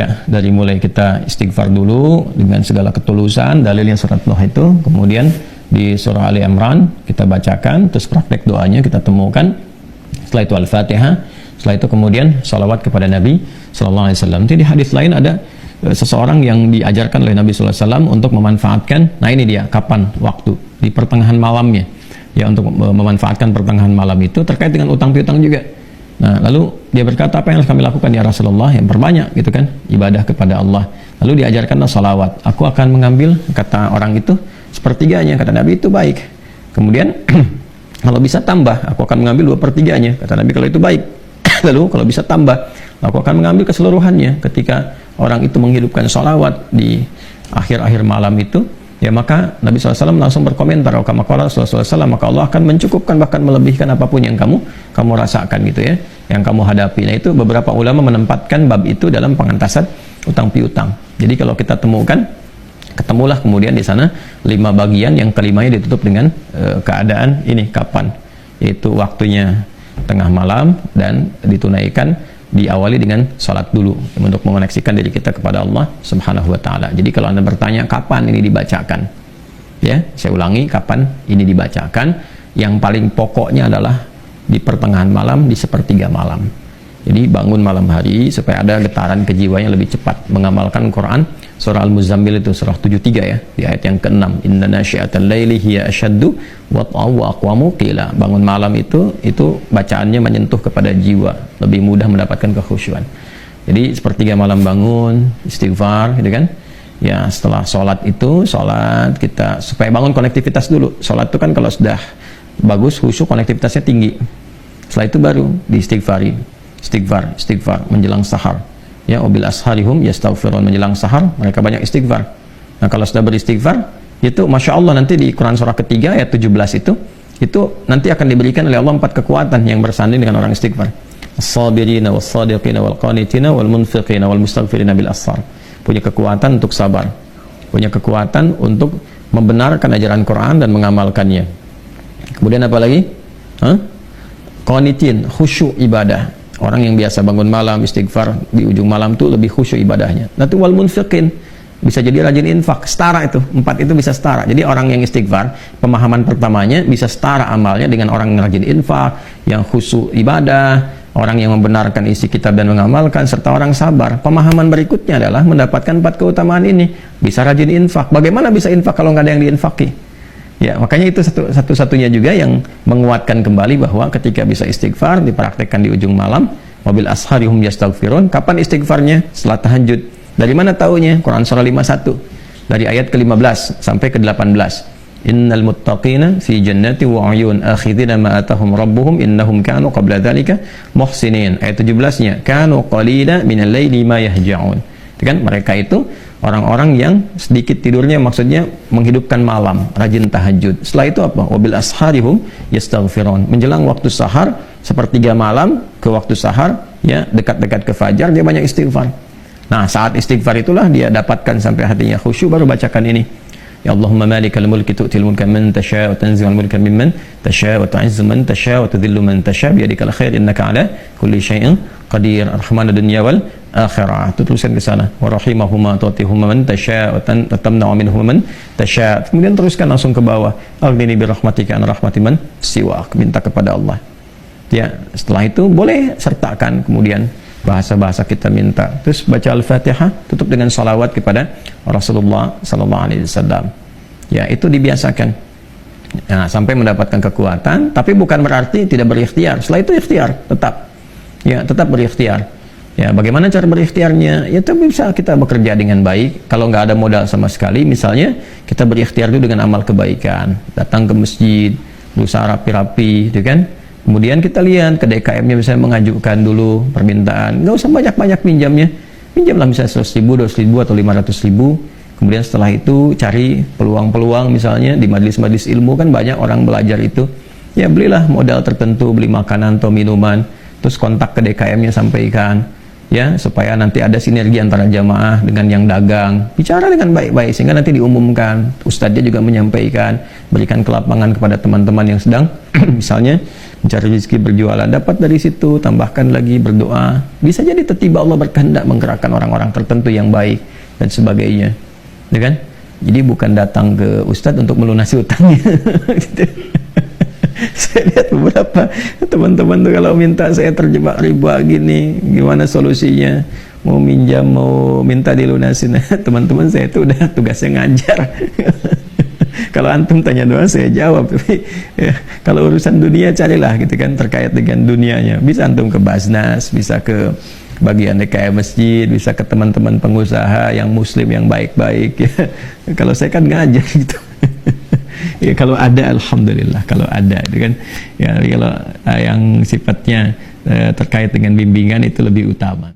Ya, dari mulai kita istighfar dulu dengan segala ketulusan, dalilnya surat Nuh itu, kemudian di surah Ali Imran kita bacakan, terus praktek doanya kita temukan. Setelah itu Al-Fatihah, setelah itu kemudian salawat kepada Nabi Sallallahu Alaihi Wasallam. Di hadis lain ada seseorang yang diajarkan oleh Nabi Sallallahu Alaihi Wasallam untuk memanfaatkan, nah ini dia, kapan waktu, di pertengahan malamnya, ya, untuk memanfaatkan pertengahan malam itu terkait dengan utang piutang juga. Nah, lalu dia berkata, apa yang harus kami lakukan ya Rasulullah? Yang perbanyak gitu kan, ibadah kepada Allah. Lalu diajarkanlah salawat. Aku akan mengambil, kata orang itu, sepertiganya. Kata Nabi, itu baik. Kemudian kalau bisa tambah, aku akan mengambil 2/3-nya. Kata Nabi, kalau itu baik. Lalu kalau bisa tambah, aku akan mengambil keseluruhannya. Ketika orang itu menghidupkan salawat di akhir-akhir malam itu, ya maka Nabi SAW langsung berkomentar, maka Allah akan mencukupkan, bahkan melebihkan apapun yang kamu rasakan gitu ya, yang kamu hadapi. Nah, itu beberapa ulama menempatkan bab itu dalam pengentasan utang piutang. Jadi kalau kita temukan, ketemulah kemudian di sana 5 bagian, yang kelimanya ditutup dengan keadaan ini kapan, yaitu waktunya tengah malam, dan ditunaikan diawali dengan sholat dulu untuk mengoneksikan diri kita kepada Allah Subhanahu wa Ta'ala. Jadi kalau Anda bertanya kapan ini dibacakan, ya, saya ulangi, kapan ini dibacakan, yang paling pokoknya adalah di pertengahan malam, di sepertiga malam. Jadi bangun malam hari supaya ada getaran kejiwaan yang lebih cepat mengamalkan Quran. Surah Al-Muzammil itu surah 73 ya, di ayat yang ke-6, inna nasyi'atal laili hiya asyaddu wat'aw wa aqwamu qila. Bangun malam itu bacaannya menyentuh kepada jiwa, lebih mudah mendapatkan kekhusyuan. Jadi sepertiga malam bangun, istighfar gitu kan. Ya, setelah sholat itu, sholat kita supaya bangun konektivitas dulu. Sholat itu kan kalau sudah bagus khusyuk, konektivitasnya tinggi. Setelah itu baru diistighfari. Istighfar menjelang sahar. Ya, wabil asharihum yastaghfirun, menjelang sahar mereka banyak istighfar. Nah, kalau sudah beristighfar itu Masya Allah, nanti di Quran surah ketiga ayat 17 itu nanti akan diberikan oleh Allah 4 kekuatan yang bersanding dengan orang istighfar. As-sabirina was-sadiqina wal-qanitina wal-munfiqina wal-mustaghfirina bil ashar. Punya kekuatan untuk sabar, punya kekuatan untuk membenarkan ajaran Quran dan mengamalkannya. Kemudian apa lagi? Qanitin, khusyuk ibadah. Orang yang biasa bangun malam istighfar di ujung malam tuh lebih khusyuk ibadahnya. Nanti wal munfiqin, bisa jadi rajin infak, setara itu. 4 itu bisa setara. Jadi orang yang istighfar, pemahaman pertamanya bisa setara amalnya dengan orang yang rajin infak, yang khusyuk ibadah, orang yang membenarkan isi kitab dan mengamalkan, serta orang sabar. Pemahaman berikutnya adalah mendapatkan 4 keutamaan ini. Bisa rajin infak. Bagaimana bisa infak kalau nggak ada yang diinfaki? Ya, makanya itu satu-satunya juga yang menguatkan kembali bahwa ketika bisa istighfar dipraktekkan di ujung malam. Wabil asharihum yastaghfirun. Kapan istighfarnya? Setelah tahajud. Dari mana taunya? Quran surah 51 dari ayat ke-15 sampai ke-18. Innal muttaqina fi jannati wa 'uyun akhidina ma atahum rabbuhum innahum kanu qabla dzalika muhsinin. Ayat 17-nya, kanu qalila minal laili ma yahja'un. Kan mereka itu orang-orang yang sedikit tidurnya, maksudnya menghidupkan malam, rajin tahajud. Setelah itu apa? Wabil asharihum yastaghfirun. Menjelang waktu sahar, sepertiga malam ke waktu sahar, ya, dekat-dekat ke fajar, dia banyak istighfar. Nah, saat istighfar itulah dia dapatkan sampai hatinya khusyuk, baru bacakan ini. Ya Allahumma malikal mulki tu'til mulka man tasha' wa tanzi'ul mulka mimman tasha' wa tu'izzu man tasha' wa tudhillu man tasha' biyadikal khair innaka 'ala kulli syai'in qadir. Ar-Rahman ad-dunya wal akhirah. Itu tulisan ke sana. Wa rahimahuma tu'tihuma man tasha' wa tatamna'u minhum man tasha'. Kemudian teruskan langsung ke bawah. Aghnini bi rahmatika an rahmati man siwak. Minta kepada Allah. Ya, setelah itu boleh sertakan kemudian bahasa-bahasa kita minta. Terus baca Al-Fatihah, tutup dengan salawat kepada Rasulullah sallallahu alaihi wasallam. Ya, itu dibiasakan. Nah, sampai mendapatkan kekuatan, tapi bukan berarti tidak berikhtiar. Setelah itu ikhtiar tetap. Ya, tetap berikhtiar. Ya, bagaimana cara berikhtiarnya? Ya, itu bisa kita bekerja dengan baik. Kalau nggak ada modal sama sekali, misalnya kita berikhtiar dulu dengan amal kebaikan. Datang ke masjid, berusaha rapi-rapi, gitu kan? Kemudian kita lihat ke DKM-nya, misalnya mengajukan dulu permintaan. Nggak usah banyak-banyak pinjamnya. Pinjamlah misalnya 100.000, 200.000 atau 500.000. Kemudian setelah itu cari peluang-peluang, misalnya di majelis-majelis ilmu kan banyak orang belajar itu. Ya, belilah modal tertentu, beli makanan atau minuman. Terus kontak ke DKM-nya, sampaikan. ya, supaya nanti ada sinergi antara jamaah dengan yang dagang. Bicara dengan baik-baik sehingga nanti diumumkan. Ustadznya juga menyampaikan, berikan kelapangan kepada teman-teman yang sedang misalnya mencari rezeki berjualan, dapat dari situ, tambahkan lagi berdoa. Bisa jadi tiba-tiba Allah berkehendak menggerakkan orang-orang tertentu yang baik dan sebagainya, ya kan? Jadi bukan datang ke Ustadz untuk melunasi utangnya. Gitu. Saya lihat beberapa teman-teman tuh kalau minta, saya terjebak riba gini, gimana solusinya? Mau minjam, mau minta dilunasin. Teman-teman saya itu udah tugasnya ngajar. Kalau antum tanya doa saya jawab, tapi ya, kalau urusan dunia carilah gitu kan, terkait dengan dunianya. Bisa antum ke Basnas, bisa ke bagian DKM masjid, bisa ke teman-teman pengusaha yang muslim yang baik-baik ya. Kalau saya kan ngajar gitu. Ya kalau ada alhamdulillah, kalau ada gitu kan. Ya kalau yang sifatnya terkait dengan bimbingan itu lebih utama.